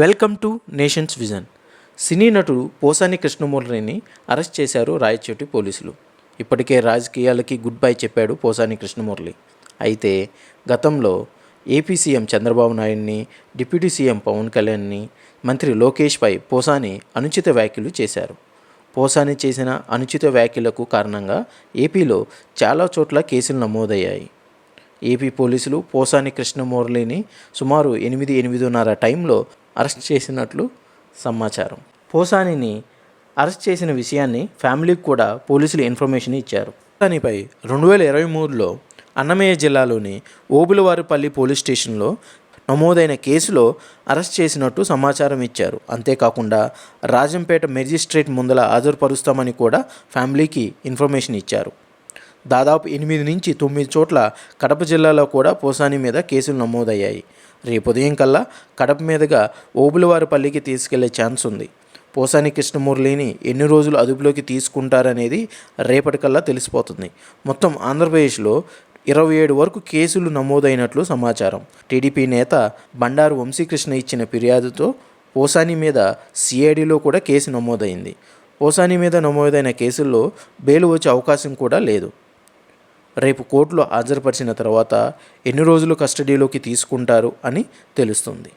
Welcome to nations vision. సినీ నటుడు Posani కృష్ణమురళిని arrest చేశారు రాయచోటి పోలీసులు. ఇప్పటికే రాజకీయాలకి గుడ్ బై చెప్పాడు పోసాని కృష్ణమురళి. అయితే గతంలో ఏపీ సీఎం చంద్రబాబు నాయుడిని, డిప్యూటీ సీఎం పవన్ కళ్యాణ్ని, మంత్రి లోకేష్పై పోసాని అనుచిత వ్యాఖ్యలు చేశారు. పోసాని చేసిన అనుచిత వ్యాఖ్యలకు కారణంగా ఏపీలో చాలా చోట్ల కేసులు నమోదయ్యాయి. ఏపీ పోలీసులు పోసాని కృష్ణమురళిని సుమారు 8:30 టైంలో అరెస్ట్ చేసినట్లు సమాచారం. పోసానిని అరెస్ట్ చేసిన విషయాన్ని ఫ్యామిలీకి కూడా పోలీసులు ఇన్ఫర్మేషన్ ఇచ్చారు. పోసానిపై 2023లో అన్నమయ్య జిల్లాలోని ఓబులవారిపల్లి పోలీస్ స్టేషన్లో నమోదైన కేసులో అరెస్ట్ చేసినట్టు సమాచారం ఇచ్చారు. అంతేకాకుండా రాజంపేట మెజిస్ట్రేట్ ముందల హాజరుపరుస్తామని కూడా ఫ్యామిలీకి ఇన్ఫర్మేషన్ ఇచ్చారు. దాదాపు 8 నుంచి 9 చోట్ల కడప జిల్లాలో కూడా పోసాని మీద కేసులు నమోదయ్యాయి. రేపు ఉదయం కల్లా కడప మీదుగా ఓబులవారిపల్లికి తీసుకెళ్లే ఛాన్స్ ఉంది. పోసాని కృష్ణమురళిని ఎన్ని రోజులు అదుపులోకి తీసుకుంటారనేది రేపటికల్లా తెలిసిపోతుంది. మొత్తం ఆంధ్రప్రదేశ్లో 27 వరకు కేసులు నమోదైనట్లు సమాచారం. టీడీపీ నేత బండారు వంశీకృష్ణ ఇచ్చిన ఫిర్యాదుతో పోసాని మీద సిఐడిలో కూడా కేసు నమోదైంది. పోసాని మీద నమోదైన కేసుల్లో బెయిల్ వచ్చే అవకాశం కూడా లేదు. రేపు కోర్టులో హాజరుపరిచిన తర్వాత ఎన్ని రోజులు కస్టడీలోకి తీసుకుంటారు అని తెలుస్తుంది.